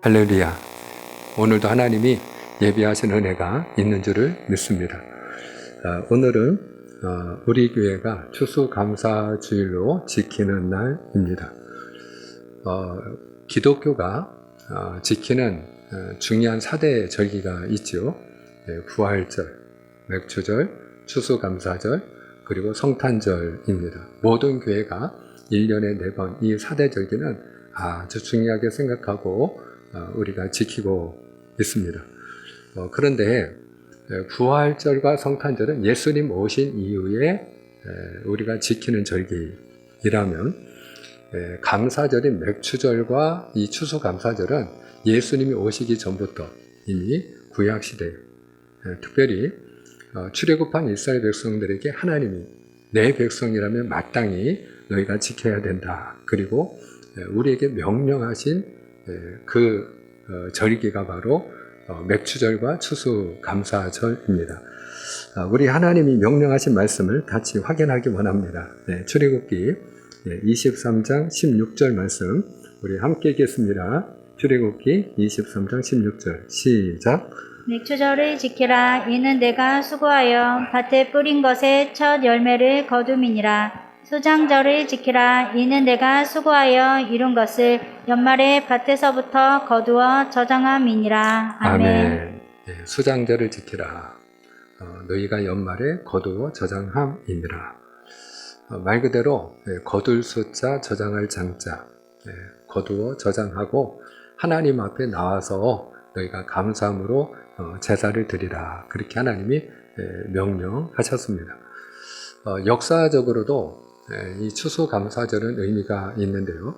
할렐루야. 오늘도 하나님이 예비하신 은혜가 있는 줄을 믿습니다. 오늘은 우리 교회가 추수감사주일로 지키는 날입니다. 기독교가 지키는 중요한 4대 절기가 있죠. 부활절, 맥주절, 추수감사절, 그리고 성탄절입니다. 모든 교회가 1년에 4번 이 4대 절기는 아주 중요하게 생각하고 우리가 지키고 있습니다. 그런데 부활절과 성탄절은 예수님 오신 이후에 우리가 지키는 절기이라면 감사절인 맥추절과 이 추수감사절은 예수님이 오시기 전부터 이미 구약시대에 특별히 출애굽한 이스라엘 백성들에게 하나님이 내 백성이라면 마땅히 너희가 지켜야 된다. 그리고 우리에게 명령하신 그 절기가 바로 맥추절과 추수감사절입니다. 우리 하나님이 명령하신 말씀을 같이 확인하기 원합니다. 출애굽기 23장 16절 말씀 우리 함께 읽겠습니다. 출애굽기 23장 16절 시작. 맥추절을 지키라. 이는 내가 수고하여 밭에 뿌린 것의 첫 열매를 거둠이니라. 수장절을 지키라. 이는 내가 수고하여 이룬 것을 연말에 밭에서부터 거두어 저장함이니라. 아멘. 수장절을 지키라. 너희가 연말에 거두어 저장함이니라. 말 그대로 거둘 숫자, 저장할 장자, 거두어 저장하고 하나님 앞에 나와서 너희가 감사함으로 제사를 드리라. 그렇게 하나님이 명령하셨습니다. 역사적으로도 이 추수감사절은 의미가 있는데요.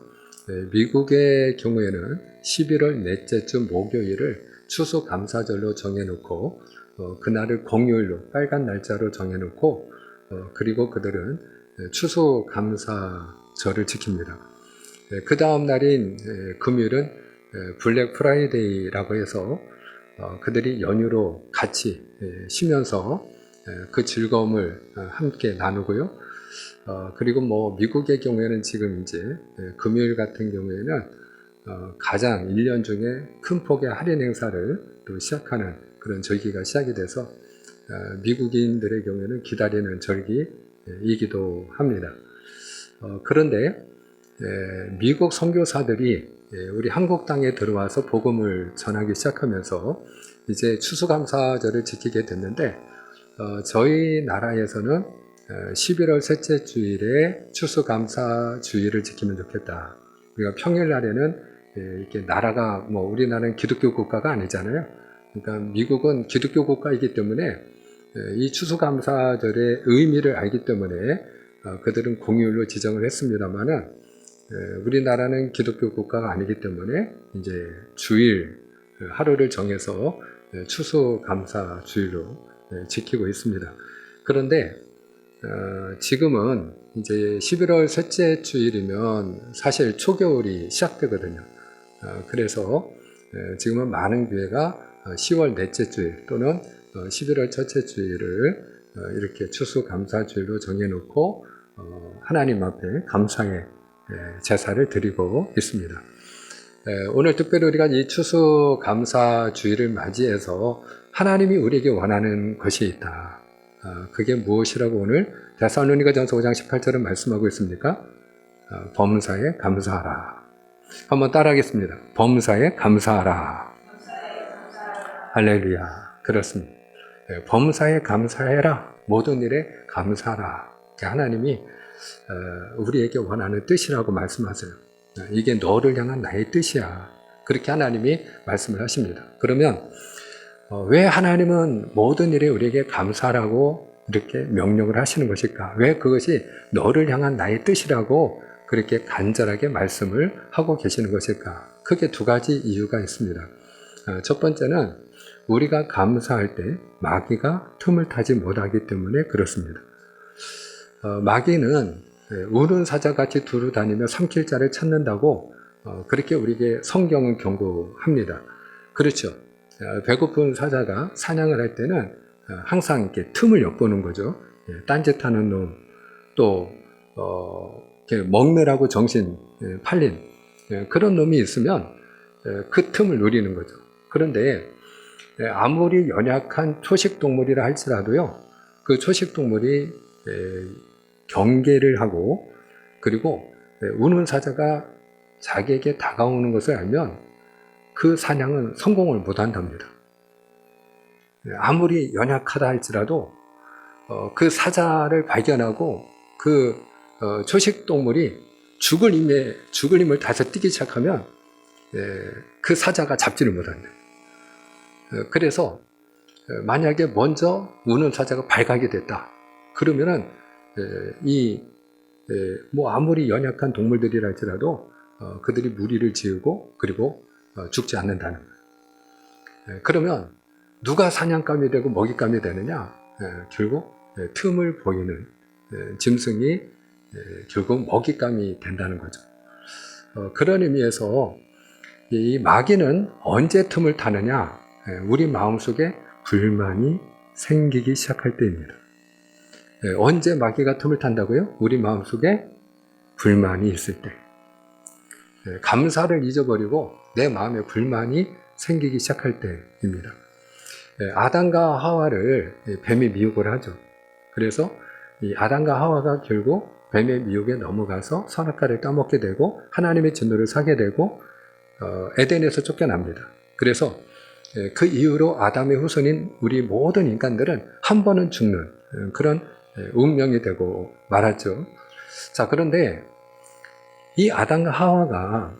미국의 경우에는 11월 넷째 주 목요일을 추수감사절로 정해놓고 그날을 공휴일로 빨간 날짜로 정해놓고 그리고 그들은 추수감사절을 지킵니다. 그 다음 날인 금요일은 블랙 프라이데이라고 해서 그들이 연휴로 같이 쉬면서 그 즐거움을 함께 나누고요. 그리고 미국의 경우에는 지금 이제 금요일 같은 경우에는 가장 1년 중에 큰 폭의 할인 행사를 또 시작하는 그런 절기가 시작이 돼서 미국인들의 경우에는 기다리는 절기이기도 합니다. 그런데 미국 선교사들이 우리 한국 땅에 들어와서 복음을 전하기 시작하면서 이제 추수감사절을 지키게 됐는데 저희 나라에서는 11월 셋째 주일에 추수감사주일을 지키면 좋겠다. 우리가 평일날에는 이렇게 나라가 우리나라는 기독교 국가가 아니잖아요. 그러니까 미국은 기독교 국가이기 때문에 이 추수감사절의 의미를 알기 때문에 그들은 공휴일로 지정을 했습니다만은 우리나라는 기독교 국가가 아니기 때문에 이제 주일 하루를 정해서 추수감사주일로 지키고 있습니다. 그런데 지금은 이제 11월 셋째 주일이면 사실 초겨울이 시작되거든요. 그래서 지금은 많은 교회가 10월 넷째 주일 또는 11월 첫째 주일을 이렇게 추수감사주일로 정해놓고 하나님 앞에 감사의 제사를 드리고 있습니다. 오늘 특별히 우리가 이 추수감사주일을 맞이해서 하나님이 우리에게 원하는 것이 있다. 그게 무엇이라고 오늘 데살로니가전서 5장 18절은 말씀하고 있습니까? 범사에 감사하라. 한번 따라하겠습니다. 범사에 감사하라. 할렐루야. 그렇습니다. 범사에 감사해라. 모든 일에 감사하라. 하나님이 우리에게 원하는 뜻이라고 말씀하세요. 이게 너를 향한 나의 뜻이야. 그렇게 하나님이 말씀을 하십니다. 그러면 왜 하나님은 모든 일에 우리에게 감사하라고 이렇게 명령을 하시는 것일까? 왜 그것이 너를 향한 나의 뜻이라고 그렇게 간절하게 말씀을 하고 계시는 것일까? 크게 두 가지 이유가 있습니다. 첫 번째는 우리가 감사할 때 마귀가 틈을 타지 못하기 때문에 그렇습니다. 마귀는 우는 사자같이 두루 다니며 삼킬 자를 찾는다고 그렇게 우리에게 성경은 경고합니다. 그렇죠. 배고픈 사자가 사냥을 할 때는 항상 이렇게 틈을 엿보는 거죠. 딴짓하는 놈, 또 먹느라고 정신 팔린 그런 놈이 있으면 그 틈을 노리는 거죠. 그런데 아무리 연약한 초식동물이라 할지라도요, 그 초식동물이 경계를 하고 그리고 우는 사자가 자기에게 다가오는 것을 알면 그 사냥은 성공을 못한답니다. 아무리 연약하다 할지라도 그 사자를 발견하고 그 초식동물이 죽을 힘을 다해서 뛰기 시작하면 그 사자가 잡지를 못한다. 그래서 만약에 먼저 우는 사자가 발각이 됐다. 그러면은 뭐 아무리 연약한 동물들이라 할지라도 그들이 무리를 지으고 그리고 죽지 않는다는 거예요. 그러면 누가 사냥감이 되고 먹잇감이 되느냐? 결국 틈을 보이는 짐승이 결국 먹잇감이 된다는 거죠. 그런 의미에서 이 마귀는 언제 틈을 타느냐? 우리 마음속에 불만이 생기기 시작할 때입니다. 언제 마귀가 틈을 탄다고요? 우리 마음속에 불만이 있을 때. 감사를 잊어버리고 내 마음에 불만이 생기기 시작할 때입니다. 아담과 하와를 뱀이 미혹을 하죠. 그래서 이 아담과 하와가 결국 뱀의 미혹에 넘어가서 선악과를 따먹게 되고 하나님의 진노를 사게 되고 에덴에서 쫓겨납니다. 그래서 그 이후로 아담의 후손인 우리 모든 인간들은 한 번은 죽는 그런 운명이 되고 말았죠. 자, 그런데 이 아담과 하와가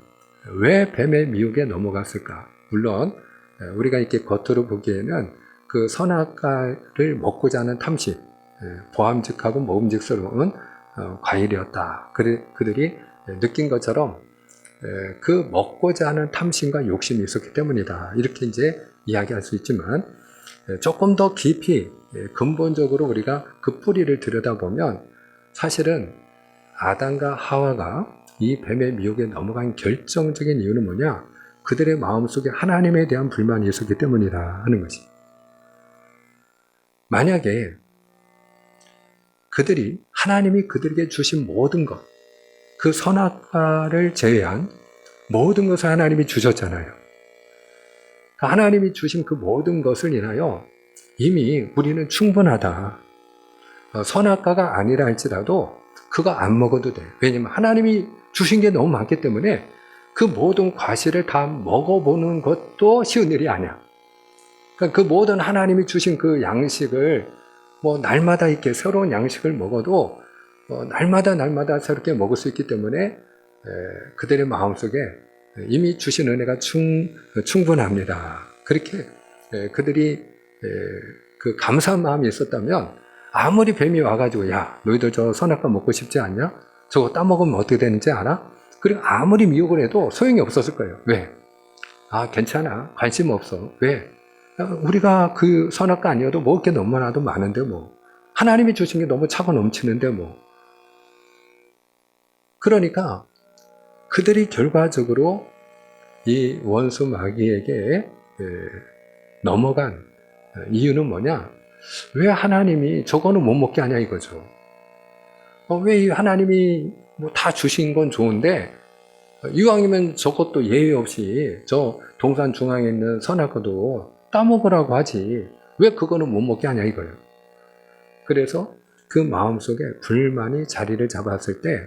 왜 뱀의 미혹에 넘어갔을까? 물론 우리가 이렇게 겉으로 보기에는 그 선악과를 먹고자 하는 탐심, 보암직하고 먹음직스러운 과일이었다. 그들이 느낀 것처럼 그 먹고자 하는 탐심과 욕심이 있었기 때문이다. 이렇게 이제 이야기할 수 있지만 조금 더 깊이 근본적으로 우리가 그 뿌리를 들여다보면 사실은 아담과 하와가 이 뱀의 미혹에 넘어간 결정적인 이유는 뭐냐? 그들의 마음속에 하나님에 대한 불만이 있었기 때문이다 하는 것이. 만약에 그들이 하나님이 그들에게 주신 모든 것, 그 선악과를 제외한 모든 것을 하나님이 주셨잖아요. 하나님이 주신 그 모든 것을 인하여 이미 우리는 충분하다. 선악과가 아니라 할지라도 그거 안 먹어도 돼. 왜냐면 하나님이 주신 게 너무 많기 때문에 그 모든 과실을 다 먹어보는 것도 쉬운 일이 아니야. 그러니까 그 모든 하나님이 주신 그 양식을 뭐 날마다 이렇게 새로운 양식을 먹어도 날마다 새롭게 먹을 수 있기 때문에 그들의 마음속에 이미 주신 은혜가 충분합니다. 그렇게 그들이 그 감사한 마음이 있었다면 아무리 뱀이 와가지고 야 너희들 저 선악과 먹고 싶지 않냐? 저거 따먹으면 어떻게 되는지 알아? 그리고 아무리 미혹을 해도 소용이 없었을 거예요. 왜? 아 괜찮아. 관심 없어. 왜? 우리가 그 선악과 아니어도 먹을 게 너무나도 많은데 뭐 하나님이 주신 게 너무 차고 넘치는데 뭐 그러니까 그들이 결과적으로 이 원수 마귀에게 넘어간 이유는 뭐냐? 왜 하나님이 저거는 못 먹게 하냐 이거죠. 왜 하나님이 뭐 다 주신 건 좋은데 이왕이면 저것도 예외 없이 저 동산 중앙에 있는 선악과도 따먹으라고 하지 왜 그거는 못 먹게 하냐 이거예요. 그래서 그 마음속에 불만이 자리를 잡았을 때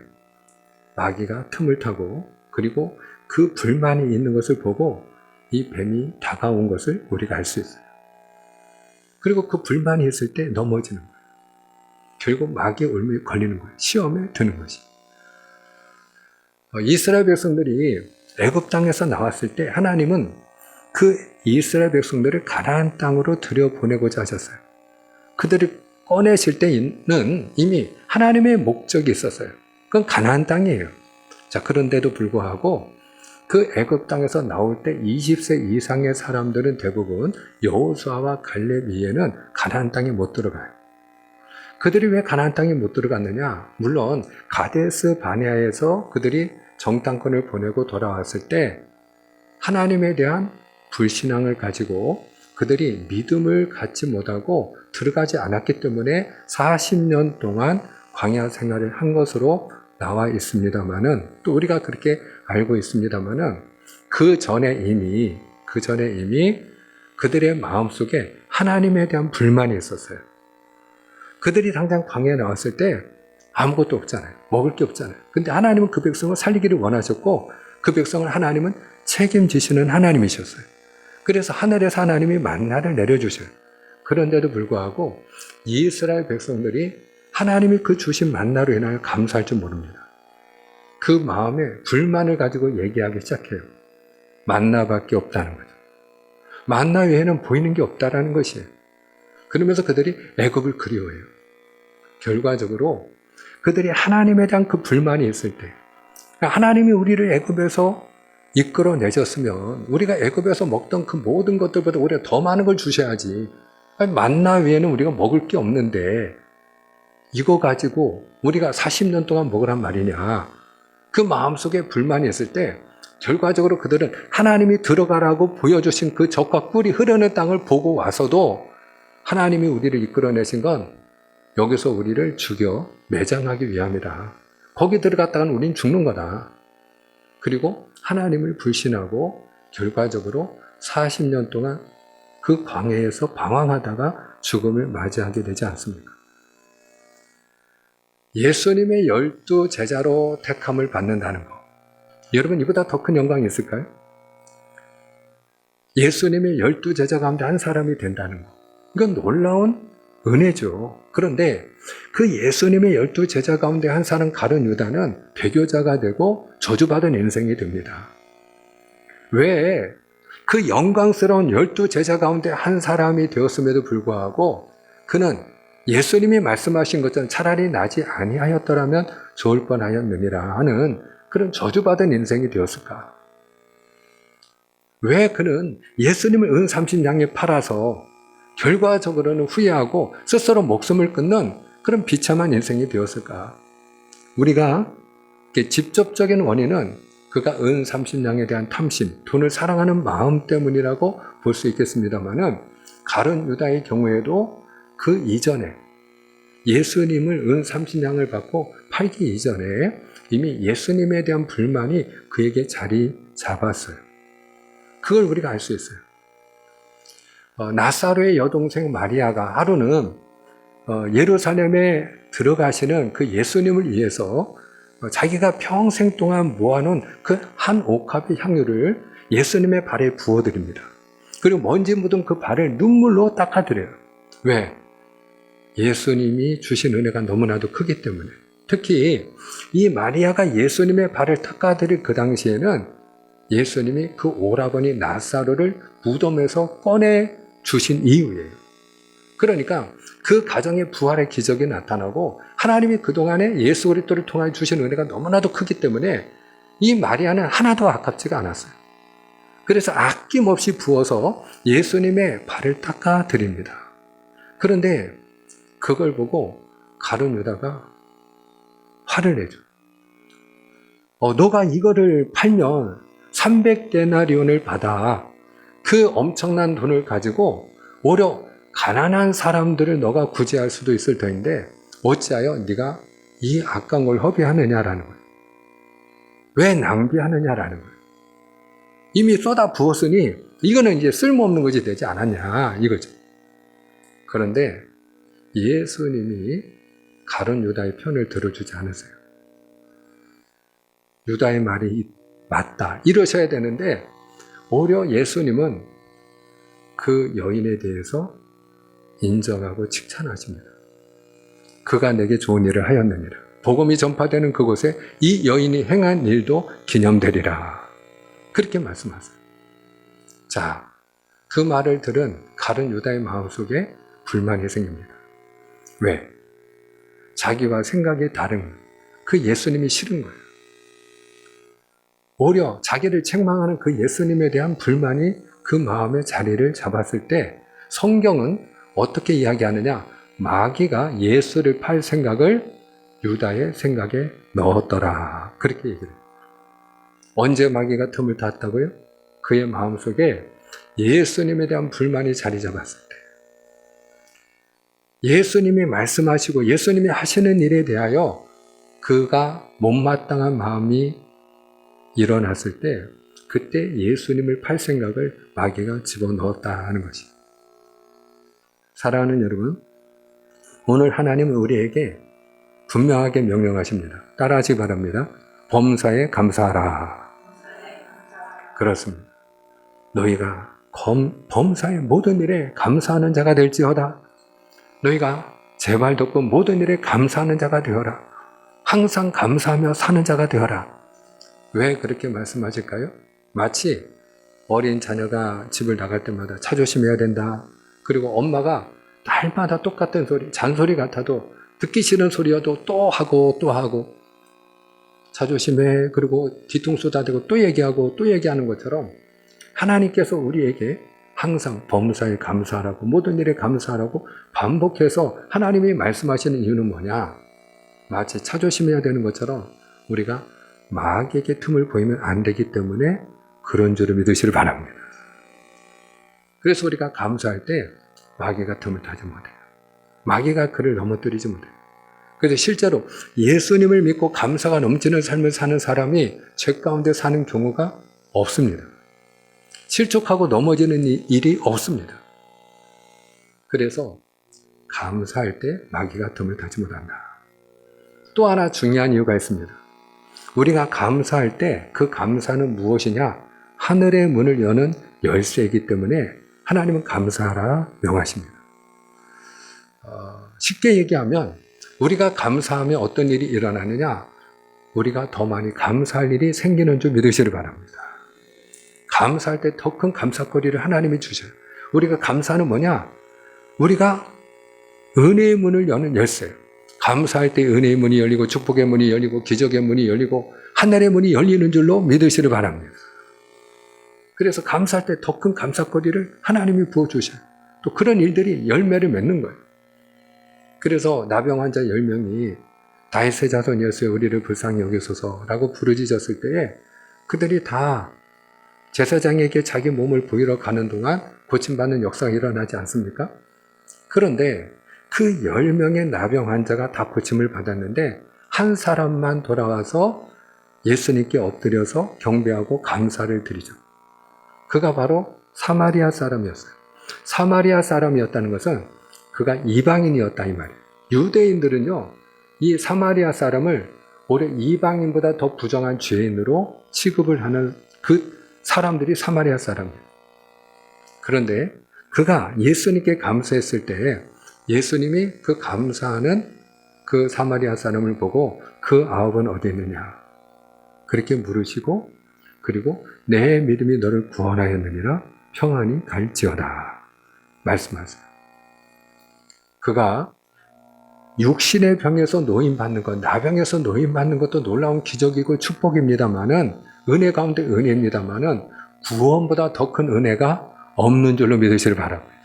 마귀가 틈을 타고 그리고 그 불만이 있는 것을 보고 이 뱀이 다가온 것을 우리가 알 수 있어요. 그리고 그 불만이 있을 때 넘어지는 거예요. 결국 마귀의 올무에 걸리는 거예요. 시험에 드는 것이. 이스라엘 백성들이 애굽 땅에서 나왔을 때 하나님은 그 이스라엘 백성들을 가나안 땅으로 들여보내고자 하셨어요. 그들을 꺼내실 때는 이미 하나님의 목적이 있었어요. 그건 가나안 땅이에요. 자, 그런데도 불구하고 그 애굽 땅에서 나올 때 20세 이상의 사람들은 대부분 여호수아와 갈렙 이외에는 가나안 땅에 못 들어가요. 그들이 왜 가나안 땅에 못 들어갔느냐? 물론 가데스 바네아에서 그들이 정탐꾼을 보내고 돌아왔을 때 하나님에 대한 불신앙을 가지고 그들이 믿음을 갖지 못하고 들어가지 않았기 때문에 40년 동안 광야 생활을 한 것으로 나와 있습니다만은 또 우리가 그렇게 알고 있습니다만은 그 전에 이미 그들의 마음속에 하나님에 대한 불만이 있었어요. 그들이 당장 광야에 나왔을 때 아무것도 없잖아요. 먹을 게 없잖아요. 근데 하나님은 그 백성을 살리기를 원하셨고 그 백성을 하나님은 책임지시는 하나님이셨어요. 그래서 하늘에서 하나님이 만나를 내려주셔요. 그런데도 불구하고 이스라엘 백성들이 하나님이 그 주신 만나로 인하여 감사할 줄 모릅니다. 그 마음에 불만을 가지고 얘기하기 시작해요. 만나밖에 없다는 거죠. 만나 외에는 보이는 게 없다라는 것이에요. 그러면서 그들이 애굽을 그리워해요. 결과적으로 그들이 하나님에 대한 그 불만이 있을 때, 하나님이 우리를 애굽에서 이끌어내셨으면 우리가 애굽에서 먹던 그 모든 것들보다 오히려 더 많은 걸 주셔야지. 만나 외에는 우리가 먹을 게 없는데 이거 가지고 우리가 40년 동안 먹으란 말이냐. 그 마음속에 불만이 있을 때 결과적으로 그들은 하나님이 들어가라고 보여주신 그 젖과 꿀이 흐르는 땅을 보고 와서도 하나님이 우리를 이끌어내신 건 여기서 우리를 죽여 매장하기 위함이다. 거기 들어갔다가는 우린 죽는 거다. 그리고 하나님을 불신하고 결과적으로 40년 동안 그 광야에서 방황하다가 죽음을 맞이하게 되지 않습니까? 예수님의 12 제자로 택함을 받는다는 것. 여러분, 이보다 더 큰 영광이 있을까요? 예수님의 12 제자 가운데 한 사람이 된다는 것. 이건 놀라운 은혜죠. 그런데 그 예수님의 12 제자 가운데 한 사람 가룟 유다는 배교자가 되고 저주받은 인생이 됩니다. 왜? 그 영광스러운 12 제자 가운데 한 사람이 되었음에도 불구하고 그는 예수님이 말씀하신 것처럼 차라리 나지 아니하였더라면 좋을 뻔하였느니라 하는 그런 저주받은 인생이 되었을까? 왜 그는 예수님을 은 30냥에 팔아서 결과적으로는 후회하고 스스로 목숨을 끊는 그런 비참한 인생이 되었을까? 우리가 직접적인 원인은 그가 은 30냥에 대한 탐심, 돈을 사랑하는 마음 때문이라고 볼 수 있겠습니다만은 가룟 유다의 경우에도 그 이전에 예수님을 은 30냥을 받고 팔기 이전에 이미 예수님에 대한 불만이 그에게 자리 잡았어요. 그걸 우리가 알 수 있어요. 나사로의 여동생 마리아가 하루는 예루살렘에 들어가시는 그 예수님을 위해서 자기가 평생 동안 모아놓은 그 한 옥합의 향유를 예수님의 발에 부어드립니다. 그리고 먼지 묻은 그 발을 눈물로 닦아드려요. 왜? 예수님이 주신 은혜가 너무나도 크기 때문에. 특히 이 마리아가 예수님의 발을 닦아드릴 그 당시에는 예수님이 그 오라버니 나사로를 무덤에서 꺼내 주신 이유예요. 그러니까 그 가정의 부활의 기적이 나타나고 하나님이 그동안에 예수 그리스도를 통하여 주신 은혜가 너무나도 크기 때문에 이 마리아는 하나도 아깝지가 않았어요. 그래서 아낌없이 부어서 예수님의 발을 닦아 드립니다. 그런데 그걸 보고 가룟 유다가 화를 내죠. 너가 이거를 팔면 300데나리온을 받아 그 엄청난 돈을 가지고 오히려 가난한 사람들을 너가 구제할 수도 있을 터인데 어찌하여 네가 이 아까운 걸 허비하느냐라는 거예요. 왜 낭비하느냐라는 거예요. 이미 쏟아 부었으니 이거는 이제 쓸모없는 것이 되지 않았냐 이거죠. 그런데 예수님이 가룟 유다의 편을 들어주지 않으세요. 유다의 말이 맞다 이러셔야 되는데 오히려 예수님은 그 여인에 대해서 인정하고 칭찬하십니다. 그가 내게 좋은 일을 하였느니라. 복음이 전파되는 그곳에 이 여인이 행한 일도 기념되리라. 그렇게 말씀하세요. 자, 그 말을 들은 가룟 유다의 마음속에 불만이 생깁니다. 왜? 자기와 생각이 다른 그 예수님이 싫은 거예요. 오히려 자기를 책망하는 그 예수님에 대한 불만이 그 마음의 자리를 잡았을 때 성경은 어떻게 이야기하느냐? 마귀가 예수를 팔 생각을 유다의 생각에 넣었더라. 그렇게 얘기를 해요. 언제 마귀가 틈을 탔다고요? 그의 마음속에 예수님에 대한 불만이 자리 잡았을 때. 예수님이 말씀하시고 예수님이 하시는 일에 대하여 그가 못마땅한 마음이 일어났을 때 그때 예수님을 팔 생각을 마귀가 집어넣었다는 것입니다. 사랑하는 여러분, 오늘 하나님은 우리에게 분명하게 명령하십니다. 따라하시기 바랍니다. 범사에 감사하라. 그렇습니다. 너희가 범사의 모든 일에 감사하는 자가 될지어다. 너희가 제발 듣고 모든 일에 감사하는 자가 되어라. 항상 감사하며 사는 자가 되어라. 왜 그렇게 말씀하실까요? 마치 어린 자녀가 집을 나갈 때마다 차 조심해야 된다. 그리고 엄마가 날마다 똑같은 소리, 잔소리 같아도 듣기 싫은 소리여도 또 하고 또 하고 차 조심해. 그리고 뒤통수 다대고 또 얘기하고 또 얘기하는 것처럼 하나님께서 우리에게 항상 범사에 감사하라고 모든 일에 감사하라고 반복해서 하나님이 말씀하시는 이유는 뭐냐? 마치 차 조심해야 되는 것처럼 우리가 마귀에게 틈을 보이면 안 되기 때문에 그런 줄을 믿으시길 바랍니다. 그래서 우리가 감사할 때 마귀가 틈을 타지 못해요. 마귀가 그를 넘어뜨리지 못해요. 그래서 실제로 예수님을 믿고 감사가 넘치는 삶을 사는 사람이 죄 가운데 사는 경우가 없습니다. 실족하고 넘어지는 일이 없습니다. 그래서 감사할 때 마귀가 틈을 타지 못한다. 또 하나 중요한 이유가 있습니다. 우리가 감사할 때 그 감사는 무엇이냐? 하늘의 문을 여는 열쇠이기 때문에 하나님은 감사하라 명하십니다. 쉽게 얘기하면 우리가 감사하면 어떤 일이 일어나느냐? 우리가 더 많이 감사할 일이 생기는 줄 믿으시길 바랍니다. 감사할 때 더 큰 감사거리를 하나님이 주셔요. 우리가 감사는 뭐냐? 우리가 은혜의 문을 여는 열쇠예요. 감사할 때 은혜의 문이 열리고 축복의 문이 열리고 기적의 문이 열리고 하늘의 문이 열리는 줄로 믿으시길 바랍니다. 그래서 감사할 때 더 큰 감사거리를 하나님이 부어주셔요. 또 그런 일들이 열매를 맺는 거예요. 그래서 나병 환자 10명이 다윗의 자손이었어요. 우리를 불쌍히 여기소서라고 부르짖었을 때에 그들이 다 제사장에게 자기 몸을 보이러 가는 동안 고침받는 역사가 일어나지 않습니까? 그런데 그 10명의 나병 환자가 다 고침을 받았는데 한 사람만 돌아와서 예수님께 엎드려서 경배하고 감사를 드리죠. 그가 바로 사마리아 사람이었어요. 사마리아 사람이었다는 것은 그가 이방인이었다 이 말이에요. 유대인들은요, 이 사마리아 사람을 오히려 이방인보다 더 부정한 죄인으로 취급을 하는 그 사람들이 사마리아 사람이에요. 그런데 그가 예수님께 감사했을 때 예수님이 그 감사하는 그 사마리아 사람을 보고 그 아홉은 어디 있느냐 그렇게 물으시고 그리고 내 믿음이 너를 구원하였느니라 평안히 갈지어다 말씀하세요. 그가 육신의 병에서 노임받는 것, 나병에서 노임받는 것도 놀라운 기적이고 축복입니다마는 은혜 가운데 은혜입니다마는 구원보다 더 큰 은혜가 없는 줄로 믿으시길 바랍니다.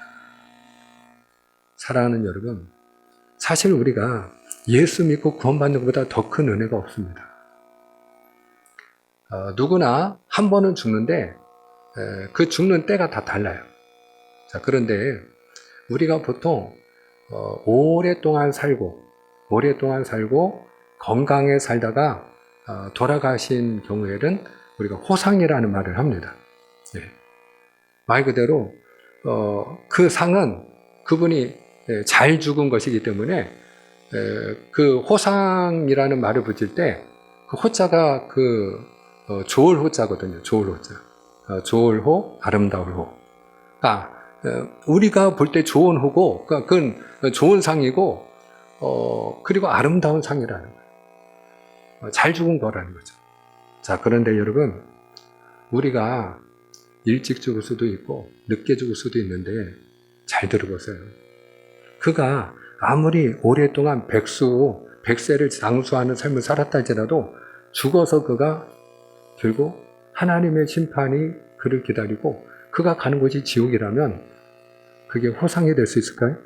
사랑하는 여러분, 사실 우리가 예수 믿고 구원받는 것보다 더 큰 은혜가 없습니다. 누구나 한 번은 죽는데 그 죽는 때가 다 달라요. 자, 그런데 우리가 보통 오랫동안 살고 건강에 살다가 돌아가신 경우에는 우리가 호상이라는 말을 합니다. 네. 말 그대로 그 상은 그분이 잘 죽은 것이기 때문에 그 호상이라는 말을 붙일 때 그 호자가 좋을 호자거든요. 좋을 호자. 좋을 호, 아름다울 호. 우리가 볼 때 좋은 호고, 그건 좋은 상이고, 그리고 아름다운 상이라는 거예요. 잘 죽은 거라는 거죠. 자, 그런데 여러분, 우리가 일찍 죽을 수도 있고, 늦게 죽을 수도 있는데, 잘 들어보세요. 그가 아무리 오랫동안 백세를 장수하는 삶을 살았다 할지라도, 죽어서 그가 결국 하나님의 심판이 그를 기다리고, 그가 가는 곳이 지옥이라면, 그게 호상이 될 수 있을까요?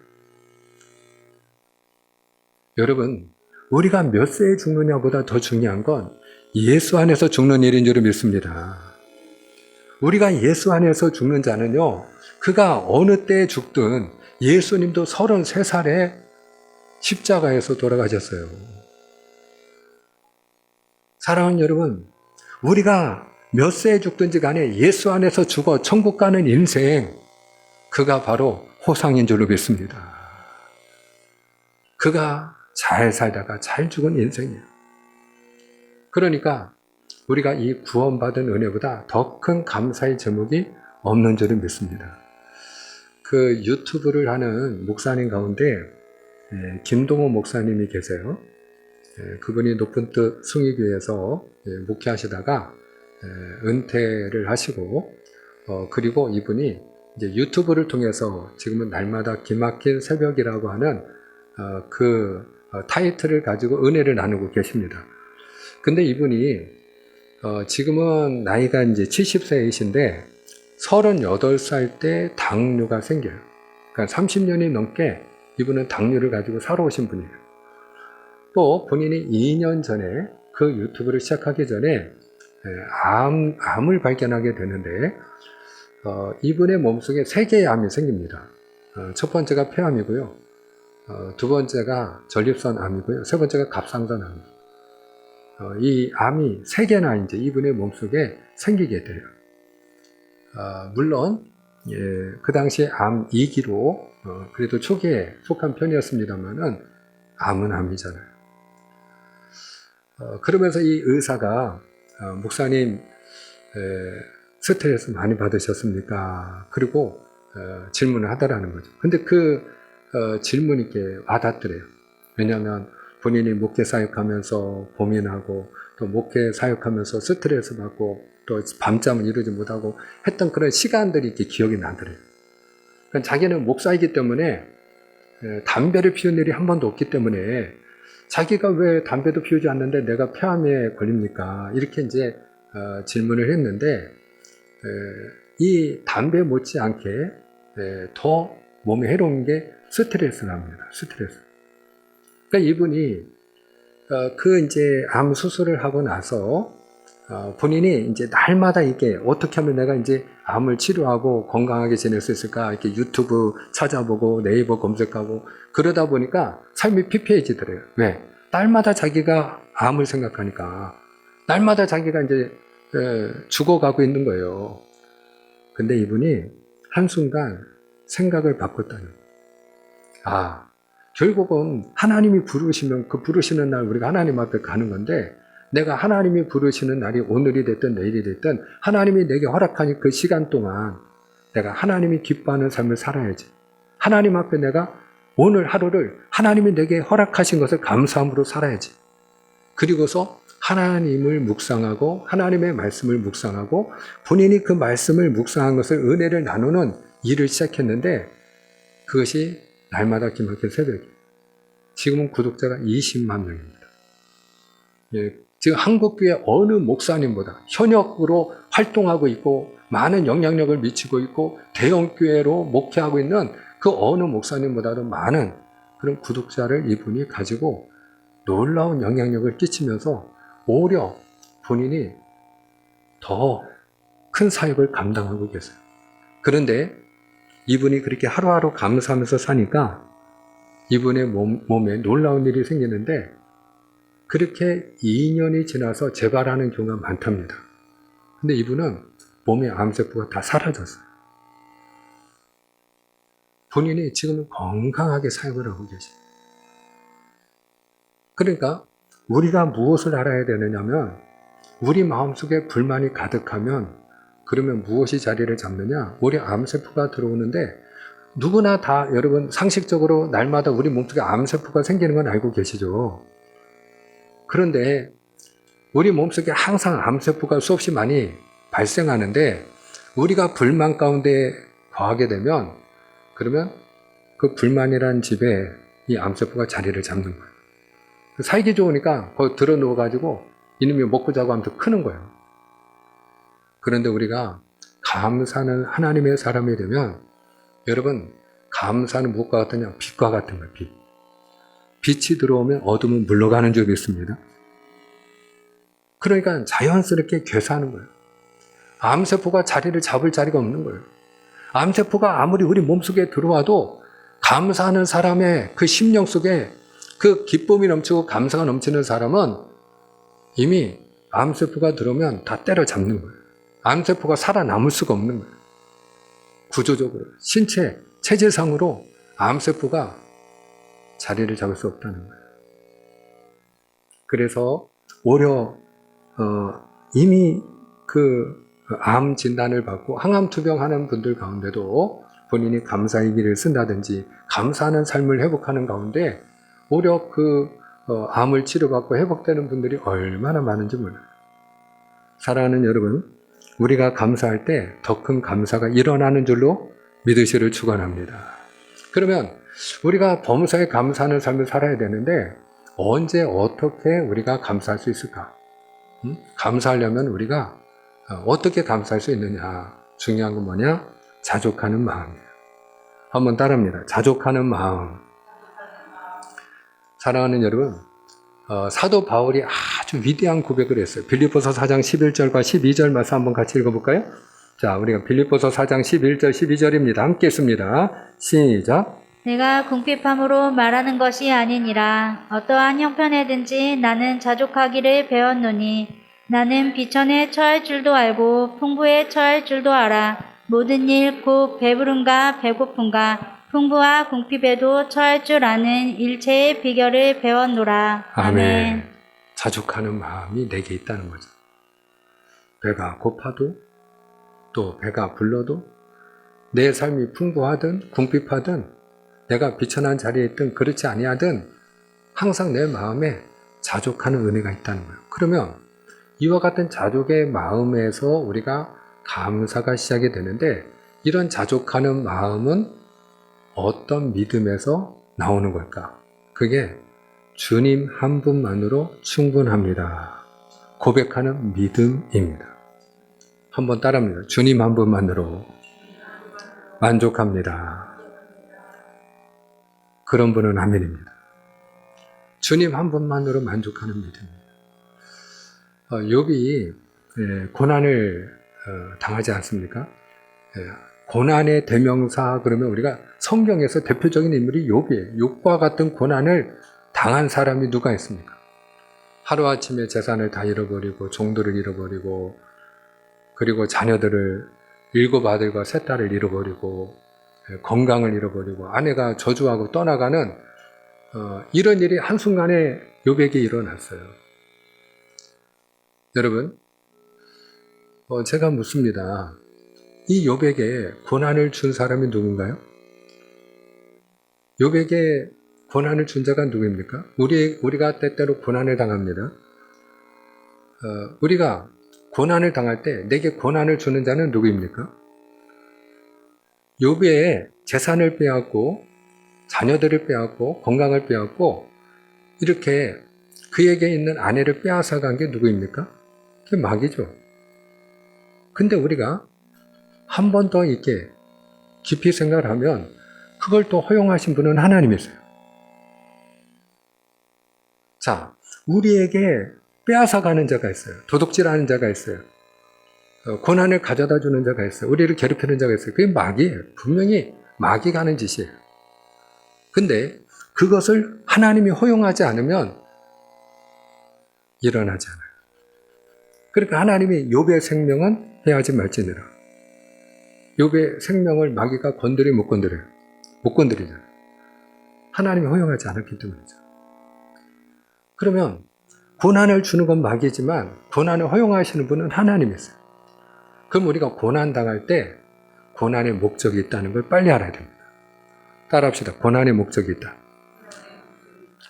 여러분, 우리가 몇 세에 죽느냐보다 더 중요한 건 예수 안에서 죽는 일인 줄 믿습니다. 우리가 예수 안에서 죽는 자는요, 그가 어느 때에 죽든 예수님도 33살에 십자가에서 돌아가셨어요. 사랑하는 여러분, 우리가 몇 세에 죽든지 간에 예수 안에서 죽어 천국 가는 인생, 그가 바로 호상인 줄로 믿습니다. 그가 잘 살다가 잘 죽은 인생이에요. 그러니까 우리가 이 구원받은 은혜보다 더 큰 감사의 제목이 없는 줄을 믿습니다. 그 유튜브를 하는 목사님 가운데 김동호 목사님이 계세요. 그분이 높은 뜻 숭의교회에서 목회하시다가 은퇴를 하시고 그리고 이분이 이제 유튜브를 통해서 지금은 날마다 기막힌 새벽이라고 하는 타이틀을 가지고 은혜를 나누고 계십니다. 근데 이분이 지금은 나이가 이제 70세이신데 38살 때 당뇨가 생겨요. 그러니까 30년이 넘게 이분은 당뇨를 가지고 살아오신 분이에요. 또 본인이 2년 전에 그 유튜브를 시작하기 전에 암을 발견하게 되는데 이분의 몸속에 3개의 암이 생깁니다. 첫 번째가 폐암이고요. 두 번째가 전립선 암이고요. 세 번째가 갑상선 암입니다. 이 암이 3개나 이제 이분의 몸속에 생기게 돼요. 물론 그 당시에 암 2기로 그래도 초기에 속한 편이었습니다만은 암은 암이잖아요. 그러면서 이 의사가 목사님 스트레스 많이 받으셨습니까? 그리고 질문을 하더라는 거죠. 근데 그 질문이 이렇게 와닿더래요. 왜냐하면 본인이 목회 사역하면서 고민하고 또 목회 사역하면서 스트레스 받고 또 밤잠을 이루지 못하고 했던 그런 시간들이 이렇게 기억이 나더래요. 그러니까 자기는 목사이기 때문에 담배를 피운 일이 한 번도 없기 때문에 자기가 왜 담배도 피우지 않는데 내가 폐암에 걸립니까? 이렇게 이제 질문을 했는데 이 담배 못지않게 더 몸에 해로운 게 스트레스랍니다. 스트레스. 그러니까 이분이 그 이제 암 수술을 하고 나서 본인이 이제 날마다 이게 어떻게 하면 내가 이제 암을 치료하고 건강하게 지낼 수 있을까 이렇게 유튜브 찾아보고 네이버 검색하고 그러다 보니까 삶이 피폐해지더래요. 왜? 날마다 자기가 암을 생각하니까 날마다 자기가 이제 죽어가고 있는 거예요. 근데 이분이 한순간 생각을 바꿨다는 거예요. 결국은 하나님이 부르시면 그 부르시는 날 우리가 하나님 앞에 가는 건데 내가 하나님이 부르시는 날이 오늘이 됐든 내일이 됐든 하나님이 내게 허락하니 그 시간 동안 내가 하나님이 기뻐하는 삶을 살아야지. 하나님 앞에 내가 오늘 하루를 하나님이 내게 허락하신 것을 감사함으로 살아야지. 그리고서 하나님을 묵상하고 하나님의 말씀을 묵상하고 본인이 그 말씀을 묵상한 것을 은혜를 나누는 일을 시작했는데 그것이 날마다 기막힌 새벽이에요. 지금은 구독자가 20만 명입니다. 지금 한국교회 어느 목사님보다 현역으로 활동하고 있고 많은 영향력을 미치고 있고 대형교회로 목회하고 있는 그 어느 목사님보다도 많은 그런 구독자를 이분이 가지고 놀라운 영향력을 끼치면서 오히려 본인이 더 큰 사역을 감당하고 계세요. 그런데 이분이 그렇게 하루하루 감사하면서 사니까 이분의 몸에 놀라운 일이 생기는데 그렇게 2년이 지나서 재발하는 경우가 많답니다. 근데 이분은 몸의 암세포가 다 사라졌어요. 본인이 지금은 건강하게 사역을 하고 계세요. 그러니까 우리가 무엇을 알아야 되느냐면 우리 마음속에 불만이 가득하면 그러면 무엇이 자리를 잡느냐? 우리 암세포가 들어오는데 누구나 다 여러분 상식적으로 날마다 우리 몸속에 암세포가 생기는 건 알고 계시죠? 그런데 우리 몸속에 항상 암세포가 수없이 많이 발생하는데 우리가 불만 가운데 거하게 되면 그러면 그 불만이라는 집에 이 암세포가 자리를 잡는 거예요. 살기 좋으니까 거기 들어 누워가지고 이놈이 먹고 자고 하면서 크는 거예요. 그런데 우리가 감사는 하나님의 사람이 되면 여러분 감사는 무엇과 같으냐? 빛과 같은 거예요. 빛. 빛이 들어오면 어둠은 물러가는 줄 믿습니다. 그러니까 자연스럽게 괴사하는 거예요. 암세포가 자리를 잡을 자리가 없는 거예요. 암세포가 아무리 우리 몸속에 들어와도 감사하는 사람의 그 심령 속에 그 기쁨이 넘치고 감사가 넘치는 사람은 이미 암세포가 들어오면 다 때려잡는 거예요. 암세포가 살아남을 수가 없는 거예요. 구조적으로. 신체, 체질상으로 암세포가 자리를 잡을 수 없다는 거예요. 그래서 오히려 이미 그 암 진단을 받고 항암 투병하는 분들 가운데도 본인이 감사의 길을 쓴다든지 감사하는 삶을 회복하는 가운데 오히려 그 암을 치료받고 회복되는 분들이 얼마나 많은지 몰라요. 사랑하는 여러분, 우리가 감사할 때 더 큰 감사가 일어나는 줄로 믿으시를 축원합니다. 그러면 우리가 범사에 감사하는 삶을 살아야 되는데 언제 어떻게 우리가 감사할 수 있을까? 감사하려면 우리가 어떻게 감사할 수 있느냐? 중요한 건 뭐냐? 자족하는 마음이에요. 한번 따라합니다. 자족하는 마음. 사랑하는 여러분, 사도 바울이 아주 위대한 고백을 했어요. 빌립보서 4장 11절과 12절 말씀 한번 같이 읽어볼까요? 자, 우리가 빌립보서 4장 11절 12절입니다. 함께 읽습니다. 시작. 내가 궁핍함으로 말하는 것이 아니니라. 어떠한 형편에든지 나는 자족하기를 배웠노니 나는 비천에 처할 줄도 알고 풍부에 처할 줄도 알아. 모든 일 곧 배부름과 배고픔과 풍부와 궁핍에도 처할 줄 아는 일체의 비결을 배웠노라. 아멘. 자족하는 마음이 내게 있다는 거죠. 배가 고파도 또 배가 불러도 내 삶이 풍부하든 궁핍하든 내가 비천한 자리에 있든 그렇지 아니하든 항상 내 마음에 자족하는 은혜가 있다는 거예요. 그러면 이와 같은 자족의 마음에서 우리가 감사가 시작이 되는데 이런 자족하는 마음은 어떤 믿음에서 나오는 걸까? 그게 주님 한 분만으로 충분합니다. 고백하는 믿음입니다. 한번 따라합니다. 주님 한 분만으로 만족합니다. 그런 분은 아멘입니다. 주님 한 분만으로 만족하는 믿음입니다. 욥이 고난을 당하지 않습니까? 고난의 대명사 그러면 우리가 성경에서 대표적인 인물이 욥이에요. 욥과 같은 고난을 당한 사람이 누가 있습니까? 하루아침에 재산을 다 잃어버리고 종들을 잃어버리고 그리고 자녀들을 7 아들과 3 딸을 잃어버리고 건강을 잃어버리고 아내가 저주하고 떠나가는 이런 일이 한순간에 욥에게 일어났어요. 여러분, 제가 묻습니다. 이 욥에게 고난을 준 사람이 누군가요? 욥에게 고난을 준 자가 누구입니까? 우리가 때때로 고난을 당합니다. 우리가 고난을 당할 때 내게 고난을 주는 자는 누구입니까? 욥의 재산을 빼앗고 자녀들을 빼앗고 건강을 빼앗고 이렇게 그에게 있는 아내를 빼앗아간 게 누구입니까? 그게 마귀죠. 근데 우리가 한 번 더 이렇게 깊이 생각을 하면 그걸 또 허용하신 분은 하나님이세요. 자, 우리에게 빼앗아가는 자가 있어요. 도둑질하는 자가 있어요. 고난을 가져다 주는 자가 있어요. 우리를 괴롭히는 자가 있어요. 그게 마귀예요. 분명히 마귀가 하는 짓이에요. 근데 그것을 하나님이 허용하지 않으면 일어나지 않아요. 그러니까 하나님이 욥의 생명은 해하지 말지니라. 욥의 생명을 마귀가 건드려 못 건드려요. 못 건드리잖아요. 하나님이 허용하지 않았기 때문이죠. 그러면 고난을 주는 건 마귀지만 고난을 허용하시는 분은 하나님이세요. 그럼 우리가 고난 당할 때 고난의 목적이 있다는 걸 빨리 알아야 됩니다. 따라합시다. 고난의 목적이 있다.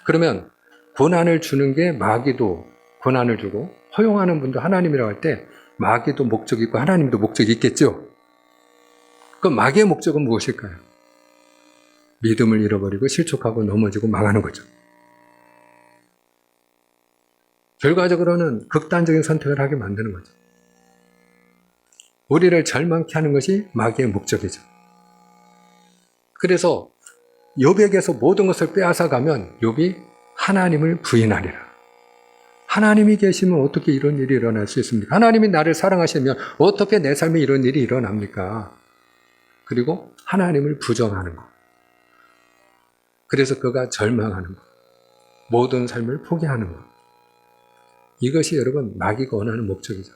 그러면 고난을 주는 게 마귀도 고난을 주고 허용하는 분도 하나님이라고 할 때 마귀도 목적이 있고 하나님도 목적이 있겠죠? 그럼 마귀의 목적은 무엇일까요? 믿음을 잃어버리고 실족하고 넘어지고 망하는 거죠. 결과적으로는 극단적인 선택을 하게 만드는 거죠. 우리를 절망케 하는 것이 마귀의 목적이죠. 그래서 욥에게서 모든 것을 빼앗아가면 욥이 하나님을 부인하리라. 하나님이 계시면 어떻게 이런 일이 일어날 수 있습니까? 하나님이 나를 사랑하시면 어떻게 내 삶에 이런 일이 일어납니까? 그리고 하나님을 부정하는 것. 그래서 그가 절망하는 것. 모든 삶을 포기하는 것. 이것이 여러분 마귀가 원하는 목적이죠.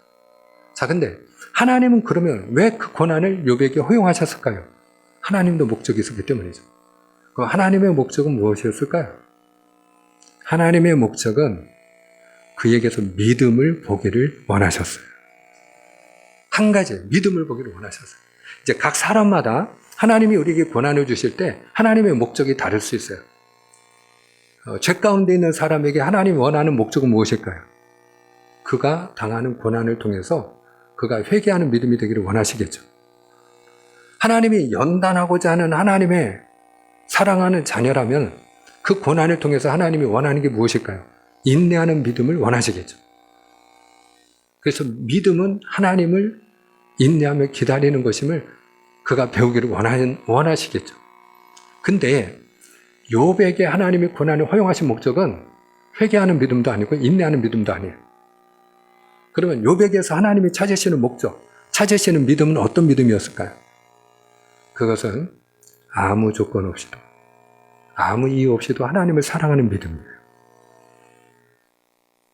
자, 근데 하나님은 그러면 왜 그 고난을 욥에게 허용하셨을까요? 하나님도 목적이 있었기 때문이죠. 그럼 하나님의 목적은 무엇이었을까요? 하나님의 목적은 그에게서 믿음을 보기를 원하셨어요. 한 가지, 믿음을 보기를 원하셨어요. 이제 각 사람마다 하나님이 우리에게 고난을 주실 때 하나님의 목적이 다를 수 있어요. 죄 가운데 있는 사람에게 하나님이 원하는 목적은 무엇일까요? 그가 당하는 고난을 통해서 그가 회개하는 믿음이 되기를 원하시겠죠. 하나님이 연단하고자 하는 하나님의 사랑하는 자녀라면 그 고난을 통해서 하나님이 원하는 게 무엇일까요? 인내하는 믿음을 원하시겠죠. 그래서 믿음은 하나님을 인내하며 기다리는 것임을 그가 배우기를 원하시겠죠. 근데 욥에게 하나님이 고난을 허용하신 목적은 회개하는 믿음도 아니고 인내하는 믿음도 아니에요. 그러면 욥에게서 하나님이 찾으시는 목적, 찾으시는 믿음은 어떤 믿음이었을까요? 그것은 아무 조건 없이도, 아무 이유 없이도 하나님을 사랑하는 믿음이에요.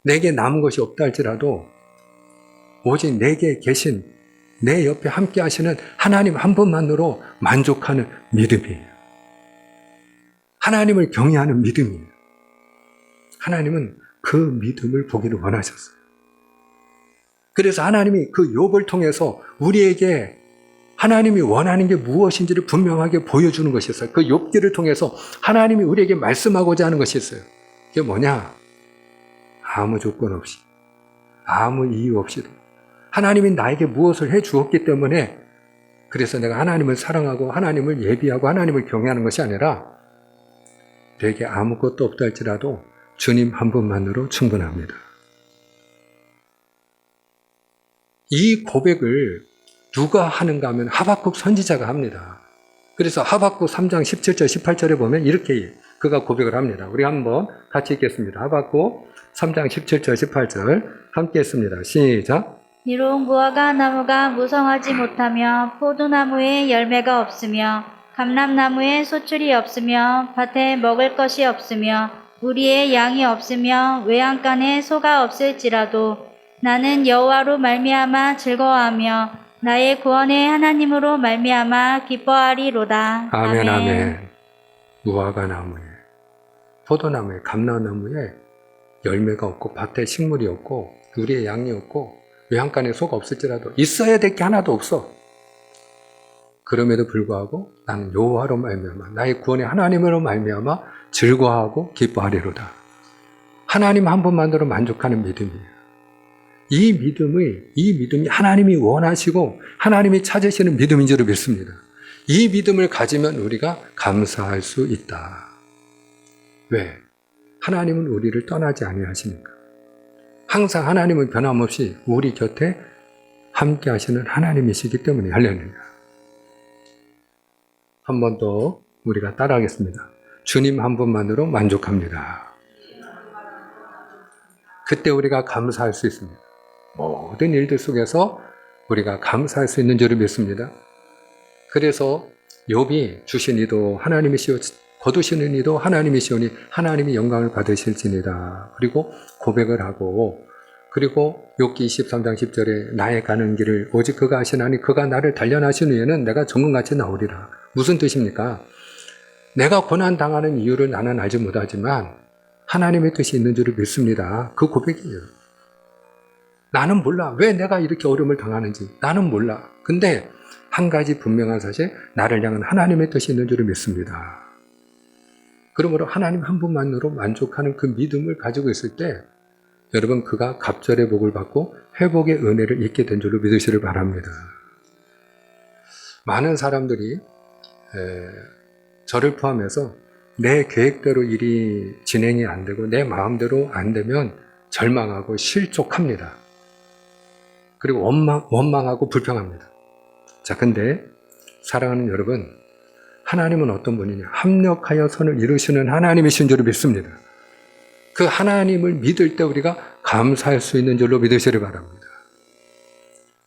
내게 남은 것이 없다 할지라도 오직 내게 계신, 내 옆에 함께 하시는 하나님 한 분만으로 만족하는 믿음이에요. 하나님을 경외하는 믿음이에요. 하나님은 그 믿음을 보기를 원하셨어요. 그래서 하나님이 그 욥을 통해서 우리에게 하나님이 원하는 게 무엇인지를 분명하게 보여주는 것이 있어요. 그 욥기를 통해서 하나님이 우리에게 말씀하고자 하는 것이 있어요. 그게 뭐냐? 아무 조건 없이, 아무 이유 없이도 하나님이 나에게 무엇을 해 주었기 때문에, 그래서 내가 하나님을 사랑하고 하나님을 예비하고 하나님을 경외하는 것이 아니라 내게 아무것도 없다 할지라도 주님 한 분만으로 충분합니다. 이 고백을 누가 하는가 하면 하박국 선지자가 합니다. 그래서 하박국 3장 17절 18절에 보면 이렇게 그가 고백을 합니다. 우리 한번 같이 읽겠습니다. 하박국 3장 17절 18절 함께 했습니다. 시작. 비록 무화과 나무가 무성하지 못하며 포도나무에 열매가 없으며 감람나무에 소출이 없으며 밭에 먹을 것이 없으며 우리의 양이 없으며 외양간에 소가 없을지라도 나는 여호와로 말미암아 즐거워하며 나의 구원의 하나님으로 말미암아 기뻐하리로다. 아멘, 아멘. 무화과 나무에, 포도나무에, 감람나무에 열매가 없고 밭에 식물이 없고 우리의 양이 없고 외양간에 소가 없을지라도 있어야 될 게 하나도 없어. 그럼에도 불구하고 나는 여호와로 말미암아 나의 구원의 하나님으로 말미암아 즐거워하고 기뻐하리로다. 하나님 한 분만으로 만족하는 믿음이에요. 이 믿음이 하나님이 원하시고 하나님이 찾으시는 믿음인 줄 믿습니다. 이 믿음을 가지면 우리가 감사할 수 있다. 왜? 하나님은 우리를 떠나지 아니하십니까? 항상 하나님은 변함없이 우리 곁에 함께 하시는 하나님이시기 때문에 할렐루야. 한 번 더 우리가 따라하겠습니다. 주님 한 분만으로 만족합니다. 그때 우리가 감사할 수 있습니다. 모든 일들 속에서 우리가 감사할 수 있는 줄을 믿습니다. 그래서 욥이 주신 이도 하나님이시오, 거두시는 이도 하나님이시오니 하나님이 영광을 받으실지니라. 그리고 고백을 하고, 그리고 욥기 23장 10절에 나의 가는 길을 오직 그가 아시나니 그가 나를 단련하신 후에는 내가 정금같이 나오리라. 무슨 뜻입니까? 내가 고난당하는 이유를 나는 알지 못하지만 하나님의 뜻이 있는 줄을 믿습니다. 그 고백이에요. 나는 몰라. 왜 내가 이렇게 어려움을 당하는지 나는 몰라. 근데 한 가지 분명한 사실, 나를 향한 하나님의 뜻이 있는 줄을 믿습니다. 그러므로 하나님 한 분만으로 만족하는 그 믿음을 가지고 있을 때 여러분, 그가 갑절의 복을 받고 회복의 은혜를 입게 된 줄로 믿으시길 바랍니다. 많은 사람들이 저를 포함해서 내 계획대로 일이 진행이 안 되고 내 마음대로 안 되면 절망하고 실족합니다. 그리고 원망하고 불평합니다. 자, 근데 사랑하는 여러분, 하나님은 어떤 분이냐? 합력하여 선을 이루시는 하나님이신 줄을 믿습니다. 그 하나님을 믿을 때 우리가 감사할 수 있는 줄로 믿으시길 바랍니다.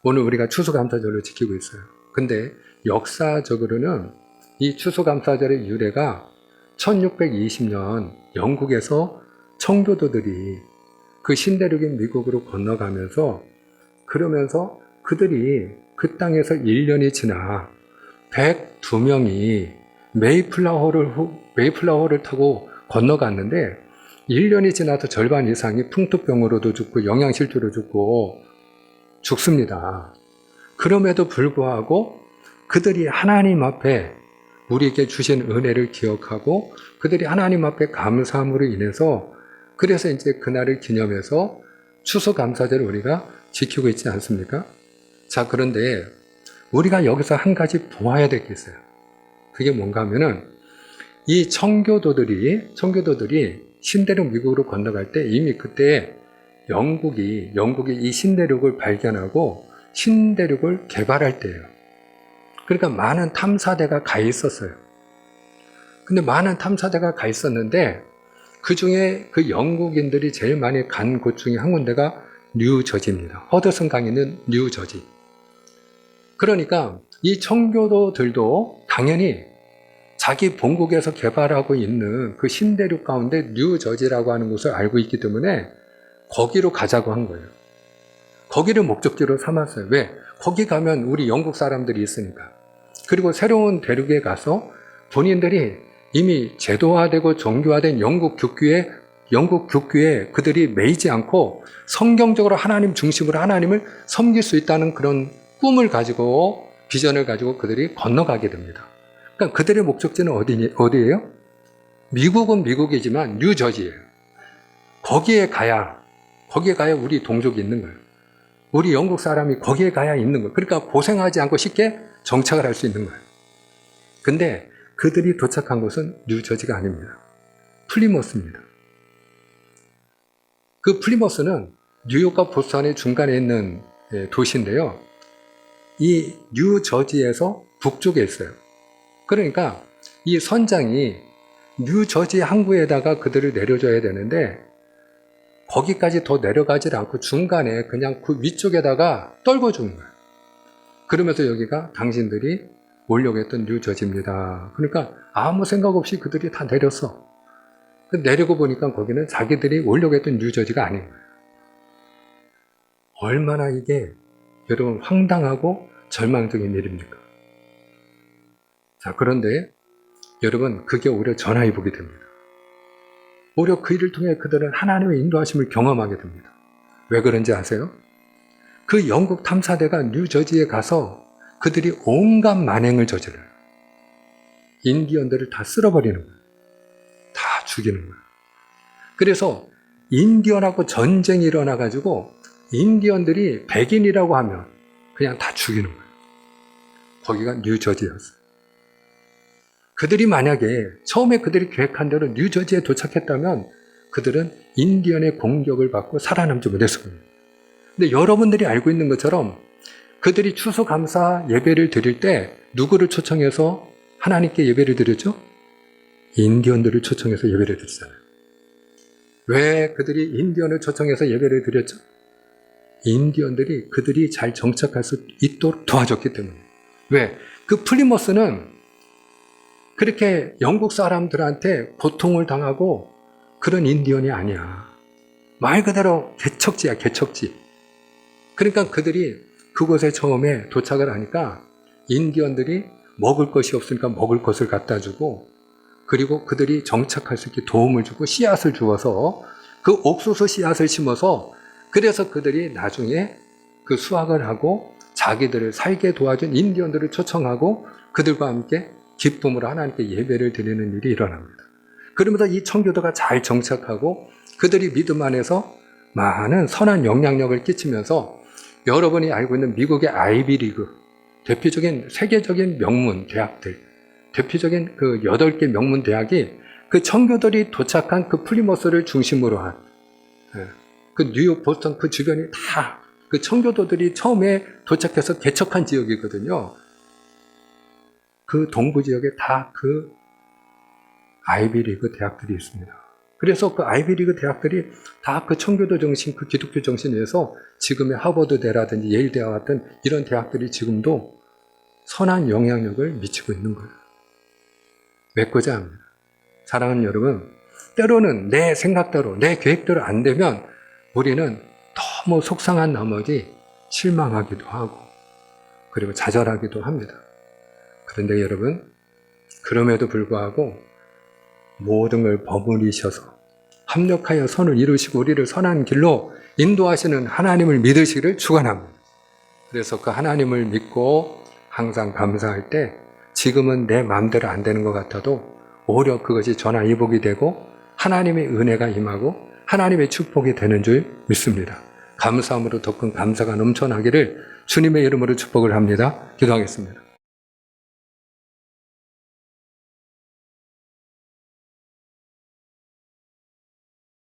오늘 우리가 추수감사절을 지키고 있어요. 근데 역사적으로는 이 추수감사절의 유래가 1620년 영국에서 청교도들이 그 신대륙인 미국으로 건너가면서, 그러면서 그들이 그 땅에서 1년이 지나 102명이 메이플라워를 타고 건너갔는데 1년이 지나서 절반 이상이 풍토병으로도 죽고 영양실조로 죽고 죽습니다. 그럼에도 불구하고 그들이 하나님 앞에 우리에게 주신 은혜를 기억하고 그들이 하나님 앞에 감사함으로 인해서 그래서 이제 그날을 기념해서 추수감사절을 우리가 지키고 있지 않습니까? 자, 그런데 우리가 여기서 한 가지 보아야 될 게 있어요. 그게 뭔가 하면은 이 청교도들이 신대륙 미국으로 건너갈 때 이미 그때 영국이 이 신대륙을 발견하고 신대륙을 개발할 때예요. 그러니까 많은 탐사대가 가 있었어요. 근데 많은 탐사대가 가 있었는데 그 중에 그 영국인들이 제일 많이 간 곳 중에 한 군데가 뉴저지입니다. 허드슨 강에 있는 뉴저지. 그러니까 이 청교도들도 당연히 자기 본국에서 개발하고 있는 그 신대륙 가운데 뉴저지라고 하는 곳을 알고 있기 때문에 거기로 가자고 한 거예요. 거기를 목적지로 삼았어요. 왜? 거기 가면 우리 영국 사람들이 있으니까. 그리고 새로운 대륙에 가서 본인들이 이미 제도화되고 정교화된 영국 교규에 그들이 매이지 않고 성경적으로 하나님 중심으로 하나님을 섬길 수 있다는 그런 꿈을 가지고 비전을 가지고 그들이 건너가게 됩니다. 그러니까 그들의 목적지는 어디예요? 미국은 미국이지만 뉴저지예요. 거기에 가야 우리 동족이 있는 거예요. 우리 영국 사람이 거기에 가야 있는 거예요. 그러니까 고생하지 않고 쉽게 정착을 할 수 있는 거예요. 근데 그들이 도착한 곳은 뉴저지가 아닙니다. 플리머스입니다. 그 플리머스는 뉴욕과 보스턴의 중간에 있는 도시인데요. 이 뉴저지에서 북쪽에 있어요. 그러니까 이 선장이 뉴저지 항구에다가 그들을 내려줘야 되는데 거기까지 더 내려가지 않고 중간에 그냥 그 위쪽에다가 떨궈주는 거예요. 그러면서 여기가 당신들이 오려고 했던 뉴저지입니다. 그러니까 아무 생각 없이 그들이 다 내렸어. 내리고 보니까 거기는 자기들이 오려고 했던 뉴저지가 아닌 거예요. 얼마나 이게 여러분 황당하고 절망적인 일입니까? 자, 그런데 여러분 그게 오히려 전화위복이 됩니다. 오히려 그 일을 통해 그들은 하나님의 인도하심을 경험하게 됩니다. 왜 그런지 아세요? 그 영국 탐사대가 뉴저지에 가서 그들이 온갖 만행을 저질러요. 인디언들을 다 쓸어버리는 거예요. 다 죽이는 거예요. 그래서 인디언하고 전쟁이 일어나가지고 인디언들이 백인이라고 하면 그냥 다 죽이는 거예요. 거기가 뉴저지였어요. 그들이 만약에 처음에 그들이 계획한 대로 뉴저지에 도착했다면 그들은 인디언의 공격을 받고 살아남지 못했을 겁니다. 근데 여러분들이 알고 있는 것처럼 그들이 추수감사 예배를 드릴 때 누구를 초청해서 하나님께 예배를 드렸죠? 인디언들을 초청해서 예배를 드리잖아요. 왜 그들이 인디언을 초청해서 예배를 드렸죠? 인디언들이 그들이 잘 정착할 수 있도록 도와줬기 때문에. 왜? 그 플리머스는 그렇게 영국 사람들한테 고통을 당하고 그런 인디언이 아니야. 말 그대로 개척지야, 개척지. 그러니까 그들이 그곳에 처음에 도착을 하니까 인디언들이 먹을 것이 없으니까 먹을 것을 갖다 주고 그리고 그들이 정착할 수 있게 도움을 주고 씨앗을 주어서 그 옥수수 씨앗을 심어서 그래서 그들이 나중에 그 수확을 하고 자기들을 살게 도와준 인디언들을 초청하고 그들과 함께 기쁨으로 하나님께 예배를 드리는 일이 일어납니다. 그러면서 이 청교도가 잘 정착하고 그들이 믿음 안에서 많은 선한 영향력을 끼치면서 여러분이 알고 있는 미국의 아이비리그, 대표적인 세계적인 명문 대학들, 대표적인 그 8개 명문 대학이 그 청교도들이 도착한 그 플리머스를 중심으로 한 그 뉴욕, 보스턴 그 주변이 다 그 청교도들이 처음에 도착해서 개척한 지역이거든요. 그 동부 지역에 다 그 아이비리그 대학들이 있습니다. 그래서 그 아이비리그 대학들이 다 그 청교도 정신, 그 기독교 정신에서 지금의 하버드대라든지 예일대와 같은 이런 대학들이 지금도 선한 영향력을 미치고 있는 거예요. 맺고자 합니다. 사랑하는 여러분, 때로는 내 생각대로, 내 계획대로 안 되면 우리는 너무 속상한 나머지 실망하기도 하고 그리고 좌절하기도 합니다. 그런데 여러분, 그럼에도 불구하고 모든 걸 버무리셔서 합력하여 선을 이루시고 우리를 선한 길로 인도하시는 하나님을 믿으시기를 축원합니다. 그래서 그 하나님을 믿고 항상 감사할 때 지금은 내 마음대로 안 되는 것 같아도 오히려 그것이 전화위복이 되고 하나님의 은혜가 임하고 하나님의 축복이 되는 줄 믿습니다. 감사함으로 더 큰 감사가 넘쳐나기를 주님의 이름으로 축복을 합니다. 기도하겠습니다.